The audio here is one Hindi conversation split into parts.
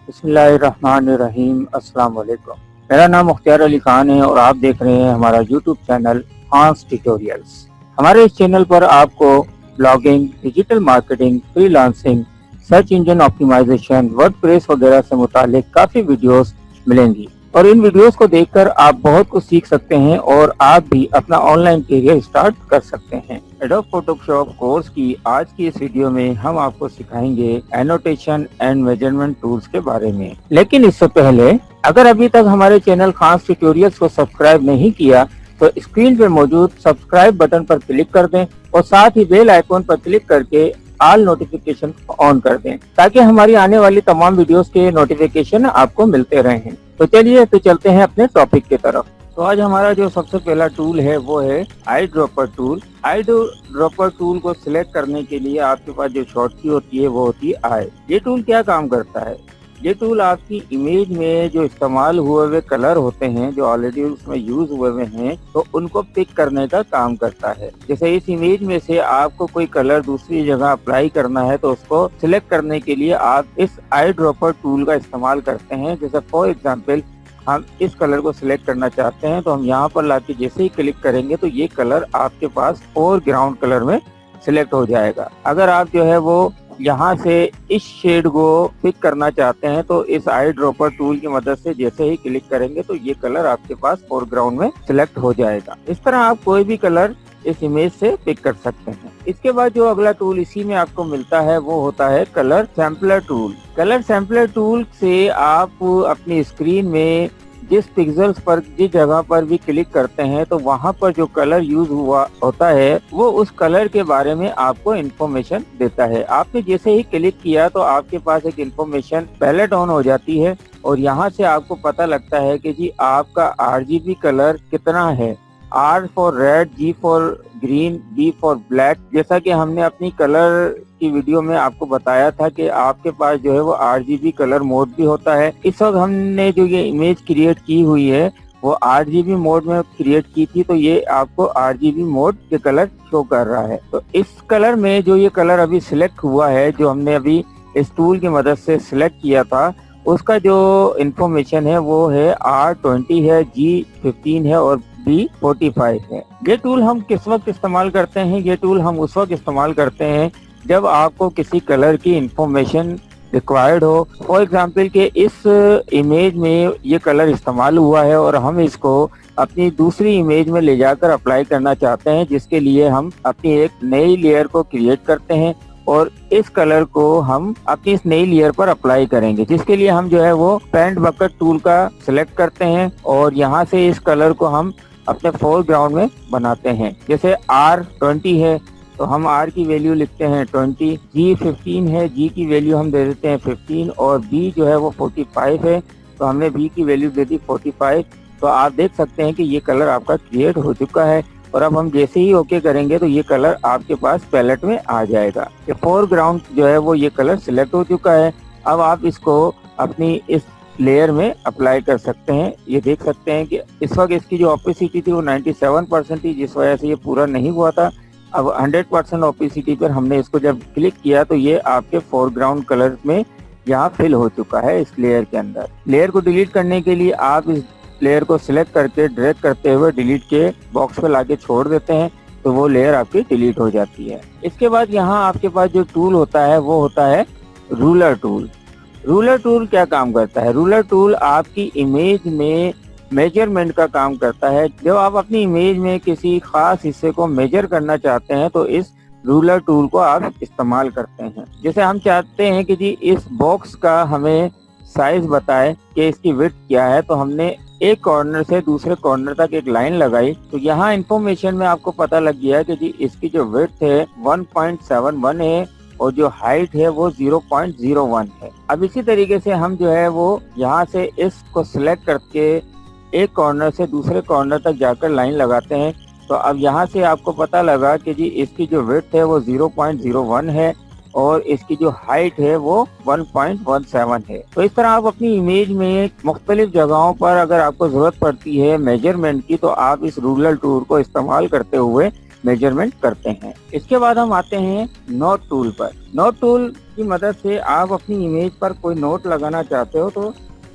बिस्मिल्लाहिर्रहमानिर्रहीम। अस्सलाम वालेकुम। मेरा नाम मुख्तियार अली खान है और आप देख रहे हैं हमारा यूट्यूब चैनल खान्स ट्यूटोरियल्स। हमारे इस चैनल पर आपको blogging, digital marketing, freelancing, search engine optimisation, WordPress वगैरह से मुतालिक काफ़ी वीडियोस मिलेंगी और इन वीडियोस को देखकर आप बहुत कुछ सीख सकते हैं और आप भी अपना ऑनलाइन करियर स्टार्ट कर सकते हैं। एडोब फोटोशॉप कोर्स की आज की इस वीडियो में हम आपको सिखाएंगे एनोटेशन एंड मेजरमेंट टूल्स के बारे में। लेकिन इससे पहले अगर अभी तक हमारे चैनल खास ट्यूटोरियल्स को सब्सक्राइब नहीं किया तो स्क्रीन पर मौजूद सब्सक्राइब बटन पर क्लिक कर दें और साथ ही बेल आइकॉन पर क्लिक करके ऑल नोटिफिकेशन को ऑन कर दें ताकि हमारी आने वाली तमाम वीडियोस के नोटिफिकेशन आपको मिलते रहें। तो चलिए चलते हैं अपने टॉपिक की तरफ। तो आज हमारा जो सबसे पहला टूल है वो है eye dropper tool. Eye dropper tool को सिलेक्ट करने के लिए आपके पास जो शॉर्टकी होती है वो होती है आई। ये टूल क्या काम करता है? ये टूल आपकी इमेज में जो इस्तेमाल हुए हुए कलर होते हैं जो ऑलरेडी उसमें यूज हुए हुए हैं तो उनको पिक करने का काम करता है। जैसे इस इमेज में से आपको कोई कलर दूसरी जगह अप्लाई करना है तो उसको सिलेक्ट करने के लिए आप इस आई ड्रॉपर टूल का इस्तेमाल करते हैं। जैसे फॉर एग्जाम्पल हम इस कलर को सिलेक्ट करना चाहते हैं तो हम यहाँ पर लाके जैसे ही क्लिक करेंगे तो ये कलर आपके पास फोरग्राउंड कलर में सिलेक्ट हो जाएगा। अगर आप जो है वो यहाँ से इस शेड को पिक करना चाहते हैं तो इस आई ड्रॉपर टूल की मदद से जैसे ही क्लिक करेंगे तो ये कलर आपके पास फोरग्राउंड में सिलेक्ट हो जाएगा। इस तरह आप कोई भी कलर इस इमेज से पिक कर सकते हैं। इसके बाद जो अगला टूल इसी में आपको मिलता है वो होता है colour sampler tool. Colour sampler tool से आप अपनी स्क्रीन में जिस पिक्सेल्स पर जिस जगह पर भी क्लिक करते हैं तो वहां पर जो कलर यूज हुआ होता है वो उस कलर के बारे में आपको इन्फॉर्मेशन देता है। आपने जैसे ही क्लिक किया तो आपके पास एक इन्फॉर्मेशन पैलेट ऑन हो जाती है और यहाँ से आपको पता लगता है कि जी आपका RGB कलर कितना है। R for red, G for green, B for black. जैसा कि हमने अपनी कलर की वीडियो में आपको बताया था कि आपके पास जो है वो RGB कलर मोड भी होता है। इस वक्त हमने जो ये इमेज क्रिएट की हुई है वो RGB मोड में क्रिएट की थी तो ये आपको RGB मोड के कलर शो कर रहा है। तो इस कलर में जो ये कलर अभी सिलेक्ट हुआ है जो हमने अभी इस टूल की मदद से सिलेक्ट किया था उसका जो इंफॉर्मेशन है वो है R20 है, G15 है और B45 है। ये टूल हम किस वक्त इस्तेमाल करते हैं? ये टूल हम उस वक्त इस्तेमाल करते हैं जब आपको किसी कलर की इंफॉर्मेशन रिक्वायर्ड हो। फॉर एग्जांपल कि इस इमेज में ये कलर इस्तेमाल हुआ है और हम इसको अपनी दूसरी इमेज में ले जाकर अप्लाई करना चाहते हैं जिसके लिए हम अपनी एक नई लेयर को क्रिएट करते हैं और इस कलर को हम अपनी इस नई लेयर पर अप्लाई करेंगे जिसके लिए हम जो है वो पेंट बकेट टूल का सिलेक्ट करते हैं और यहाँ से इस कलर को हम अपने फोरग्राउंड में बनाते हैं। जैसे R20 है तो हम R की वैल्यू लिखते हैं 20, G15 है, G की वैल्यू हम दे देते हैं 15 और B जो है वो 45 है तो हमने B की वैल्यू दे दी 45। तो आप देख सकते हैं कि ये कलर आपका क्रिएट हो चुका है और अब हम जैसे ही ओके करेंगे तो ये कलर आपके पास पैलेट में आ जाएगा। ये फोरग्राउंड जो है वो ये कलर सिलेक्ट हो चुका है। अब आप इसको अपनी इस लेयर में अप्लाई कर सकते हैं। ये देख सकते हैं कि इस वक्त इसकी जो ओपेसिटी थी वो 97% थी जिस वजह से ये पूरा नहीं हुआ था। अब 100% ओपेसिटी पर हमने इसको जब क्लिक किया तो ये आपके फोरग्राउंड कलर में यहाँ फिल हो चुका है इस लेयर के अंदर। लेयर को डिलीट करने के लिए आप इस लेयर को सिलेक्ट करके ड्रैग करते हुए डिलीट के बॉक्स पे लाके छोड़ देते हैं तो वो लेयर आपकी डिलीट हो जाती है। इसके बाद यहाँ आपके पास जो टूल होता है वो होता है रूलर टूल। रूलर टूल क्या काम करता है? रूलर टूल आपकी इमेज में मेजरमेंट का काम करता है। जब आप अपनी इमेज में किसी खास हिस्से को मेजर करना चाहते हैं तो इस रूलर टूल को आप इस्तेमाल करते हैं। जैसे हम चाहते हैं कि जी इस बॉक्स का हमें साइज बताए कि इसकी विड्थ क्या है तो हमने एक कॉर्नर से दूसरे कॉर्नर तक एक लाइन लगाई तो यहाँ इंफॉर्मेशन में आपको पता लग गया कि जी इसकी जो विड्थ है 1.71 है और जो हाइट है वो 0.01 है। अब इसी तरीके से हम जो है वो यहाँ से इसको सिलेक्ट करके एक कॉर्नर से दूसरे कॉर्नर तक जाकर लाइन लगाते हैं तो अब यहाँ से आपको पता लगा कि जी इसकी जो विड्थ है वो 0.01 है और इसकी जो हाइट है वो 1.17 है। तो इस तरह आप अपनी इमेज में मुख्तलिफ जगहों पर अगर आपको जरूरत पड़ती है मेजरमेंट की तो आप इस रूलर टूल को इस्तेमाल करते हुए मेजरमेंट करते हैं। इसके बाद हम आते हैं नोट टूल पर। नोट टूल की मदद से आप अपनी इमेज पर कोई नोट लगाना चाहते हो तो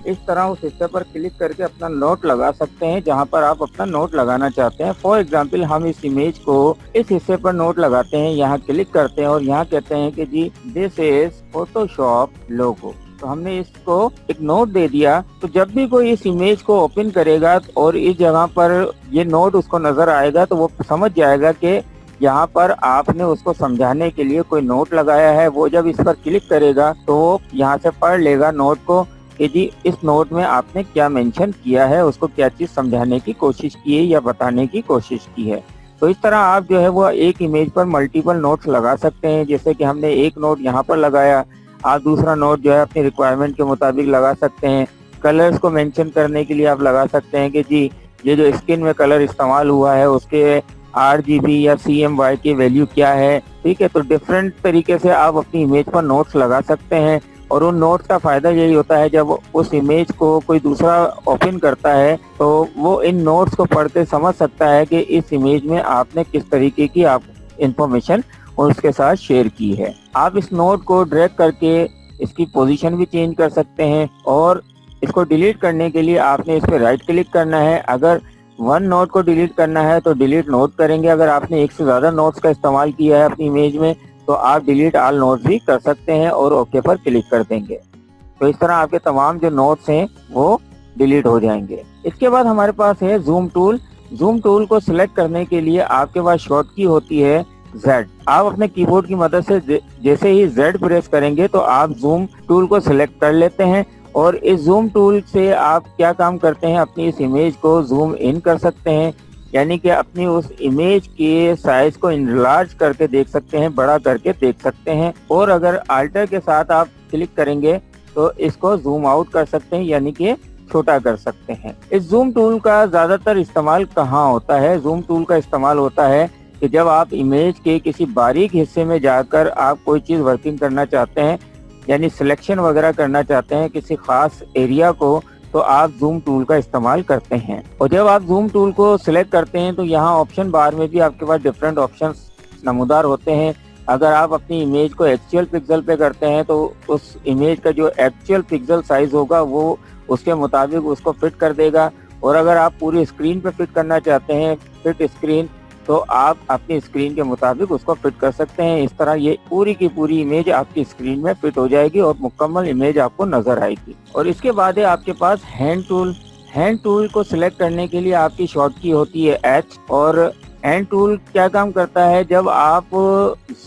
इस तरह उस हिस्से पर क्लिक करके अपना नोट लगा सकते हैं जहां पर आप अपना नोट लगाना चाहते हैं। फॉर एग्जांपल हम इस इमेज को इस हिस्से पर नोट लगाते हैं, यहाँ क्लिक करते हैं और यहाँ कहते हैं कि जी दिस इज फोटोशॉप लोगो। तो हमने इसको एक नोट दे दिया। तो जब भी कोई इस इमेज को ओपन करेगा और इस जगह पर ये नोट उसको नजर आएगा तो वो समझ जाएगा कि यहाँ पर आपने उसको समझाने के लिए कोई नोट लगाया है। वो जब इस पर क्लिक करेगा तो वो यहाँ से पढ़ लेगा नोट को कि जी इस नोट में आपने क्या मेंशन किया है, उसको क्या चीज समझाने की कोशिश की है या बताने की कोशिश की है। तो इस तरह आप जो है वो एक इमेज पर मल्टीपल नोट्स लगा सकते हैं। जैसे कि हमने एक नोट यहाँ पर लगाया, आप दूसरा नोट जो है अपनी रिक्वायरमेंट के मुताबिक लगा सकते हैं। कलर्स को मेंशन करने के लिए आप लगा सकते हैं कि जी ये जो स्किन में कलर इस्तेमाल हुआ है उसके RGB या CMY की वैल्यू क्या है। ठीक है, तो डिफरेंट तरीके से आप अपनी इमेज पर नोट्स लगा सकते हैं। और उन नोट्स का फायदा यही होता है जब उस इमेज को कोई दूसरा ओपन करता है तो वो इन नोट्स को पढ़ के समझ सकता है कि इस इमेज में आपने किस तरीके की आप इंफॉर्मेशन उसके साथ शेयर की है। आप इस नोट को ड्रैग करके इसकी पोजीशन भी चेंज कर सकते हैं और इसको डिलीट करने के लिए आपने इस पर राइट क्लिक करना है। अगर वन नोट को डिलीट करना है तो डिलीट नोट करेंगे। अगर आपने एक से ज्यादा नोट्स का इस्तेमाल किया है अपनी इमेज में तो आप डिलीट ऑल नोट्स भी कर सकते हैं और ओके पर क्लिक कर देंगे। तो इस तरह आपके तमाम जो नोट्स हैं वो डिलीट हो जाएंगे। इसके बाद हमारे पास है जूम टूल। जूम टूल को सिलेक्ट करने के लिए आपके पास शॉर्ट की होती है Z। आप अपने कीबोर्ड की मदद से जैसे ही Z प्रेस करेंगे तो आप जूम टूल को सिलेक्ट कर लेते हैं। और इस जूम टूल से आप क्या काम करते हैं, अपनी इस इमेज को जूम इन कर सकते हैं, यानी कि अपनी उस इमेज के साइज को इनलार्ज करके देख सकते हैं, बड़ा करके देख सकते हैं। और अगर अल्टर के साथ आप क्लिक करेंगे तो इसको जूम आउट कर सकते हैं, यानी कि छोटा कर सकते हैं। इस जूम टूल का ज्यादातर इस्तेमाल कहाँ होता है? जूम टूल का इस्तेमाल होता है कि जब आप इमेज के किसी बारीक हिस्से में जाकर आप कोई चीज वर्किंग करना चाहते हैं, यानी सिलेक्शन वगैरह करना चाहते हैं किसी खास एरिया को, तो आप जूम टूल का इस्तेमाल करते हैं। और जब आप जूम टूल को सिलेक्ट करते हैं तो यहाँ ऑप्शन बार में भी आपके पास डिफरेंट ऑप्शंस नमूदार होते हैं। अगर आप अपनी इमेज को एक्चुअल पिक्सल पे करते हैं तो उस इमेज का जो एक्चुअल पिक्सल साइज होगा वो उसके मुताबिक उसको फिट कर देगा। और अगर आप पूरी स्क्रीन पे फिट करना चाहते हैं, फिट स्क्रीन, तो आप अपनी स्क्रीन के मुताबिक उसको फिट कर सकते हैं। इस तरह ये पूरी की पूरी इमेज आपकी स्क्रीन में फिट हो जाएगी और मुकम्मल इमेज आपको नजर आएगी। और इसके बाद है आपके पास हैंड टूल। हैंड टूल को सिलेक्ट करने के लिए आपकी शॉर्ट की होती है H। और हैंड टूल क्या काम करता है, जब आप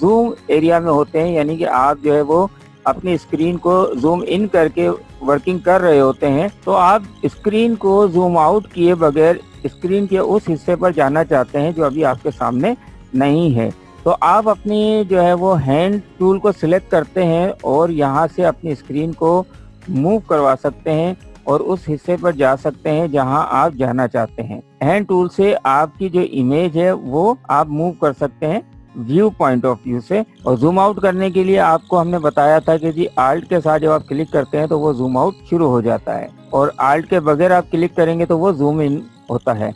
जूम एरिया में होते हैं, यानी कि आप जो है वो अपनी स्क्रीन को जूम इन करके वर्किंग कर रहे होते हैं, तो आप स्क्रीन को जूम आउट किए बगैर स्क्रीन के उस हिस्से पर जाना चाहते हैं जो अभी आपके सामने नहीं है, तो आप अपनी जो है वो हैंड टूल को सिलेक्ट करते हैं और यहाँ से अपनी स्क्रीन को मूव करवा सकते हैं और उस हिस्से पर जा सकते हैं जहां आप जाना चाहते हैं। हैंड टूल से आपकी जो इमेज है वो आप मूव कर सकते हैं व्यू पॉइंट ऑफ व्यू से। और जूम आउट करने के लिए आपको हमने बताया था कि जी आल्ट के साथ जब आप क्लिक करते हैं तो वो जूम आउट शुरू हो जाता है और आल्ट के बगैर आप क्लिक करेंगे तो वो जूम इन होता है।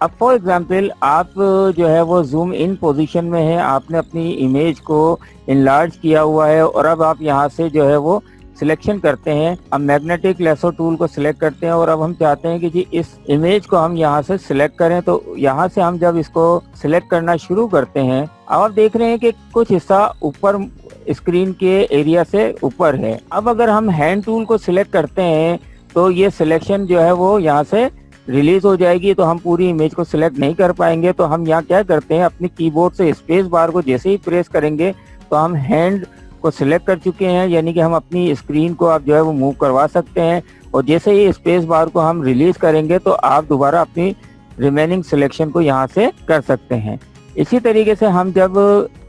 अब फॉर एग्जाम्पल आप जो है वो जूम इन पोजीशन में है, आपने अपनी इमेज को इनलार्ज किया हुआ है और अब आप यहाँ से जो है वो सिलेक्शन करते हैं। अब मैग्नेटिक लेसो टूल को सिलेक्ट करते हैं और अब हम चाहते हैं कि जी इस इमेज को हम यहाँ से सिलेक्ट करें। तो यहाँ से हम जब इसको सिलेक्ट करना शुरू करते हैं, अब आप देख रहे हैं कि कुछ हिस्सा ऊपर स्क्रीन के एरिया से ऊपर है। अब अगर हम हैंड टूल को सिलेक्ट करते हैं तो ये सिलेक्शन जो है वो यहाँ से रिलीज हो जाएगी, तो हम पूरी इमेज को सिलेक्ट नहीं कर पाएंगे। तो हम यहाँ क्या करते हैं, अपनी कीबोर्ड से स्पेस बार को जैसे ही प्रेस करेंगे तो हम हैंड को सिलेक्ट कर चुके हैं, यानी कि हम अपनी स्क्रीन को आप जो है वो मूव करवा सकते हैं। और जैसे ही स्पेस बार को हम रिलीज करेंगे तो आप दोबारा अपनी रिमेनिंग सिलेक्शन को यहाँ से कर सकते हैं। इसी तरीके से हम जब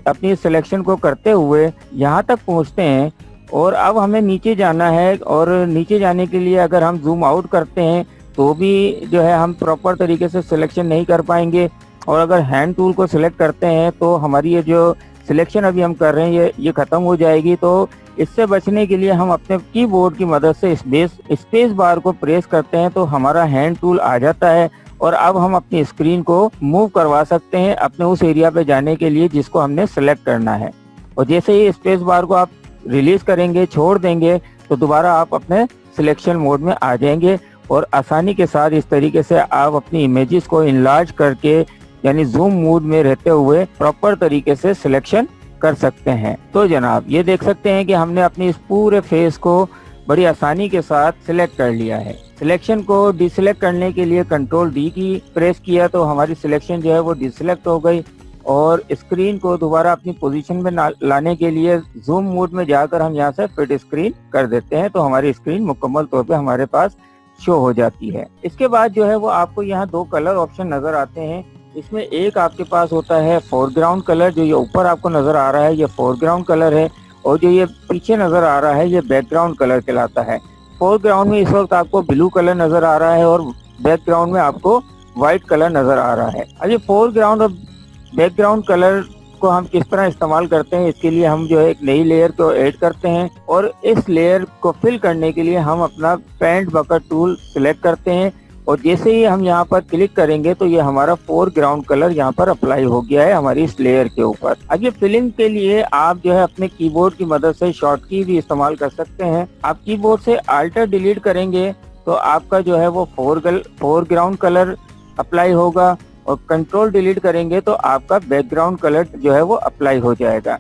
अपनी सिलेक्शन को करते हुए यहाँ तक पहुँचते हैं और अब हमें नीचे जाना है, और नीचे जाने के लिए अगर हम जूम आउट करते हैं तो भी जो है हम प्रॉपर तरीके से सिलेक्शन नहीं कर पाएंगे। और अगर हैंड टूल को सिलेक्ट करते हैं तो हमारी ये जो सिलेक्शन अभी हम कर रहे हैं ये खत्म हो जाएगी। तो इससे बचने के लिए हम अपने कीबोर्ड की मदद से स्पेस बार को प्रेस करते हैं तो हमारा हैंड टूल आ जाता है और अब हम अपनी स्क्रीन को मूव करवा सकते हैं अपने उस एरिया पे जाने के लिए जिसको हमने सेलेक्ट करना है। और जैसे ही स्पेस बार को आप रिलीज करेंगे, छोड़ देंगे, तो दोबारा आप अपने सिलेक्शन मोड में आ जाएंगे और आसानी के साथ इस तरीके से आप अपनी इमेजेस को इनलार्ज करके यानी जूम मोड में रहते हुए प्रॉपर तरीके से सिलेक्शन कर सकते हैं। तो जनाब ये देख सकते हैं कि हमने अपनी इस पूरे फेस को बड़ी आसानी के साथ सिलेक्ट कर लिया है। सिलेक्शन को डिसेलेक्ट करने के लिए कंट्रोल डी की प्रेस किया तो हमारी सिलेक्शन जो है वो डिसेलेक्ट हो गई, और स्क्रीन को दोबारा अपनी पोजीशन में लाने के लिए जूम मोड में जाकर हम यहाँ से फिट स्क्रीन कर देते हैं, तो हमारी स्क्रीन मुकम्मल तौर पे हमारे पास शो हो जाती है। इसके बाद जो है वो आपको यहाँ दो कलर ऑप्शन नजर आते हैं। इसमें एक आपके पास होता है फोरग्राउंड कलर, जो ये ऊपर आपको नजर आ रहा है ये फोरग्राउंड कलर है, और जो ये पीछे नजर आ रहा है ये बैकग्राउंड कलर कहलाता है। फोरग्राउंड में इस वक्त आपको ब्लू कलर नजर आ रहा है और बैकग्राउंड में आपको व्हाइट कलर नजर आ रहा है। अब ये फोरग्राउंड और बैकग्राउंड कलर को हम किस तरह इस्तेमाल करते हैं, इसके लिए हम जो है एक नई लेयर को ऐड करते हैं, और इस लेयर को फिल करने के लिए हम अपना पेंट बकेट टूल सिलेक्ट करते हैं, और जैसे ही हम यहाँ पर क्लिक करेंगे तो ये हमारा फोरग्राउंड कलर यहाँ पर अप्लाई हो गया है हमारी इस लेयर के ऊपर। अब ये फिलिंग के लिए आप जो है अपने कीबोर्ड की मदद से शॉर्ट की भी इस्तेमाल कर सकते हैं। आप कीबोर्ड से अल्टर डिलीट करेंगे तो आपका जो है वो फोरग्राउंड कलर अप्लाई होगा, और कंट्रोल डिलीट करेंगे तो आपका बैकग्राउंड कलर जो है वो अप्लाई हो जाएगा।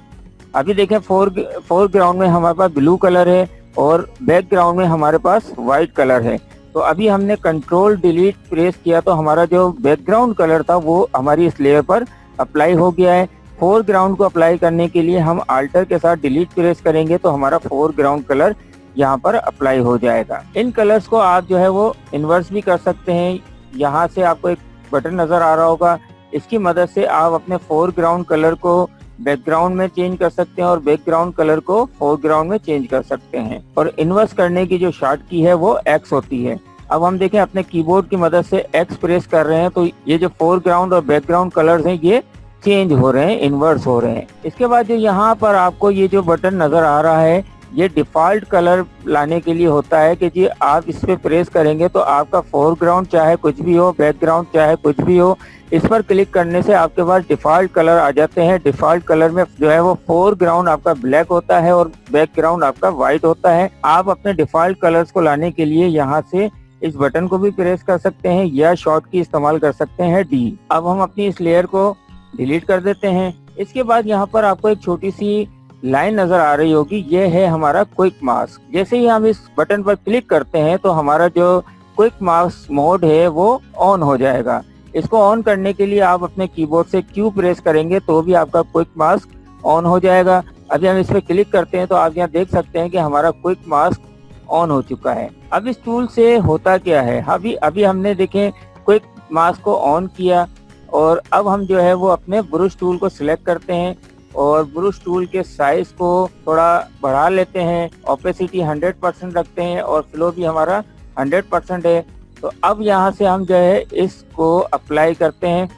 अभी देखें फोरग्राउंड में हमारे पास ब्लू कलर है और बैकग्राउंड में हमारे पास व्हाइट कलर है। तो अभी हमने कंट्रोल डिलीट प्रेस किया तो हमारा जो बैकग्राउंड कलर था वो हमारी इस लेयर पर अप्लाई हो गया है। फोरग्राउंड को अप्लाई करने के लिए हम अल्टर के साथ डिलीट प्रेस करेंगे तो हमारा फोरग्राउंड कलर यहाँ पर अप्लाई हो जाएगा। इन कलर्स को आप जो है वो इन्वर्स भी कर सकते हैं। यहाँ से आपको एक बटन नजर आ रहा होगा, इसकी मदद से आप अपने फोरग्राउंड कलर को बैकग्राउंड में चेंज कर सकते हैं और बैकग्राउंड कलर को फोरग्राउंड में चेंज कर सकते हैं। और इन्वर्स करने की जो शॉर्ट की है वो एक्स होती है। अब हम देखें अपने कीबोर्ड की मदद से एक्स प्रेस कर रहे हैं तो ये जो फोरग्राउंड और बैकग्राउंड कलर्स हैं ये चेंज हो रहे हैं, इन्वर्स हो रहे हैं। इसके बाद जो यहाँ पर आपको ये जो बटन नजर आ रहा है ये डिफॉल्ट कलर लाने के लिए होता है कि जी आप इस पे प्रेस करेंगे तो आपका फोरग्राउंड चाहे कुछ भी हो, बैकग्राउंड चाहे कुछ भी हो, इस पर क्लिक करने से आपके पास डिफॉल्ट कलर आ जाते हैं। डिफॉल्ट कलर में जो है वो फोरग्राउंड आपका ब्लैक होता है और बैकग्राउंड आपका व्हाइट होता है। आप अपने डिफॉल्ट कलर्स को लाने के लिए यहाँ से इस बटन को भी प्रेस कर सकते हैं या शॉर्ट की इस्तेमाल कर सकते हैं डी। अब हम अपनी इस लेयर को डिलीट कर देते हैं। इसके बाद यहाँ पर आपको एक छोटी सी लाइन नजर आ रही होगी, ये है हमारा क्विक मास्क। जैसे ही हम इस बटन पर क्लिक करते हैं तो हमारा जो क्विक मास्क मोड है वो ऑन हो जाएगा। इसको ऑन करने के लिए आप अपने कीबोर्ड से क्यू प्रेस करेंगे तो भी आपका क्विक मास्क ऑन हो जाएगा। अभी हम इस पर क्लिक करते हैं तो आप यहाँ देख सकते हैं कि हमारा क्विक मास्क ऑन हो चुका है। अब इस टूल से होता क्या है, अभी हमने देखें क्विक मास्क को ऑन किया और अब हम जो है वो अपने ब्रश टूल को सिलेक्ट करते हैं और ब्रश टूल के साइज को थोड़ा बढ़ा लेते हैं, ओपेसिटी 100% रखते हैं और फ्लो भी हमारा 100% है। तो अब यहाँ से हम जो है इसको अप्लाई करते हैं।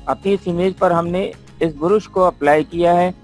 अपनी इस इमेज पर हमने इस ब्रश को अप्लाई किया है।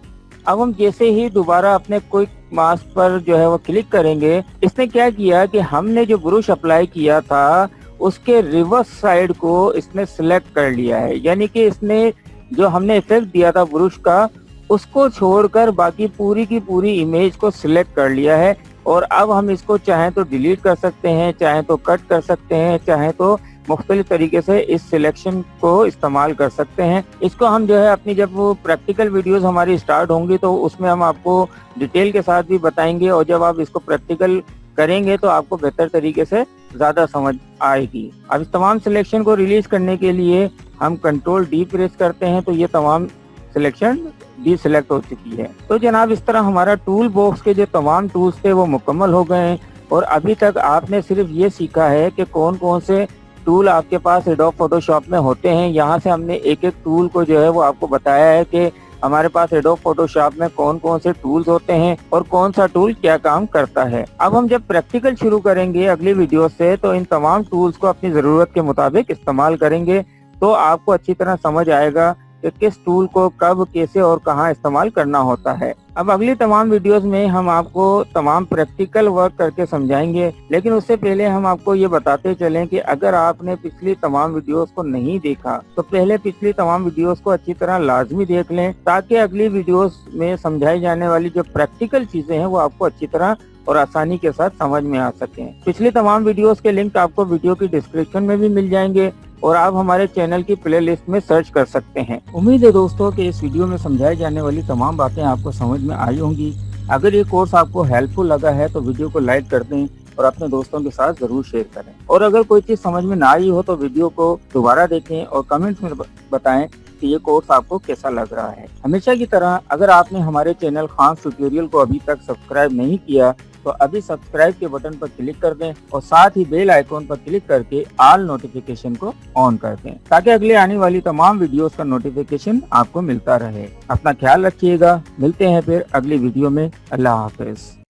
अब हम जैसे ही दोबारा अपने क्विक मास्क पर जो है वो क्लिक करेंगे, इसने क्या किया कि हमने जो ब्रश अप्लाई किया था उसके रिवर्स साइड को इसने सिलेक्ट कर लिया है, यानी कि इसने जो हमने इफेक्ट दिया था ब्रश का उसको छोड़कर बाकी पूरी की पूरी इमेज को सिलेक्ट कर लिया है। और अब हम इसको चाहे तो डिलीट कर सकते हैं, चाहे तो कट कर सकते हैं, चाहे तो मुख्तलिफ तरीके से इस सिलेक्शन को इस्तेमाल कर सकते हैं। इसको हम जो है अपनी जब वो प्रैक्टिकल वीडियोस हमारी स्टार्ट होंगी तो उसमें हम आपको डिटेल के साथ भी बताएंगे और जब आप इसको प्रैक्टिकल करेंगे तो आपको बेहतर तरीके से ज्यादा समझ आएगी। अब इस तमाम सिलेक्शन को रिलीज करने के लिए हम कंट्रोल डी प्रेस करते हैं तो ये तमाम सिलेक्शन डी सिलेक्ट हो चुकी है। तो जनाब इस तरह हमारा टूल बॉक्स के जो तमाम टूल्स थे वो मुकम्मल हो गए हैं और अभी तक आपने सिर्फ ये सीखा है कि कौन कौन से टूल आपके पास एडोब फोटोशॉप में होते हैं। यहाँ से हमने एक एक टूल को जो है वो आपको बताया है कि हमारे पास एडोब फोटोशॉप में कौन कौन से टूल्स होते हैं और कौन सा टूल क्या काम करता है। अब हम जब प्रैक्टिकल शुरू करेंगे अगली वीडियो से तो इन तमाम टूल्स को अपनी जरूरत के मुताबिक इस्तेमाल करेंगे तो आपको अच्छी तरह समझ आएगा कि किस टूल को कब, कैसे और कहाँ इस्तेमाल करना होता है। अब अगली तमाम वीडियोस में हम आपको तमाम प्रैक्टिकल वर्क करके समझाएंगे, लेकिन उससे पहले हम आपको ये बताते चलें कि अगर आपने पिछली तमाम वीडियोस को नहीं देखा तो पहले पिछली तमाम वीडियोस को अच्छी तरह लाजमी देख लें, ताकि अगली वीडियोस में समझाई जाने वाली जो प्रैक्टिकल चीजें हैं वो आपको अच्छी तरह और आसानी के साथ समझ में आ सके। पिछली तमाम वीडियोस के लिंक आपको वीडियो की डिस्क्रिप्शन में भी मिल जाएंगे और आप हमारे चैनल की प्लेलिस्ट में सर्च कर सकते हैं। उम्मीद है दोस्तों कि इस वीडियो में समझाई जाने वाली तमाम बातें आपको समझ में आई होंगी। अगर ये कोर्स आपको हेल्पफुल लगा है तो वीडियो को लाइक कर दें और अपने दोस्तों के साथ जरूर शेयर करें। और अगर कोई चीज समझ में ना आई हो तो वीडियो को दोबारा देखें और कमेंट्स में बताएं कि ये कोर्स आपको कैसा लग रहा है। हमेशा की तरह अगर आपने हमारे चैनल खान ट्यूटोरियल को अभी तक सब्सक्राइब नहीं किया तो अभी सब्सक्राइब के बटन पर क्लिक कर दें और साथ ही बेल आइकॉन पर क्लिक करके ऑल नोटिफिकेशन को ऑन कर दें, ताकि अगले आने वाली तमाम वीडियोस का नोटिफिकेशन आपको मिलता रहे। अपना ख्याल रखिएगा, मिलते हैं फिर अगली वीडियो में। अल्लाह हाफिज।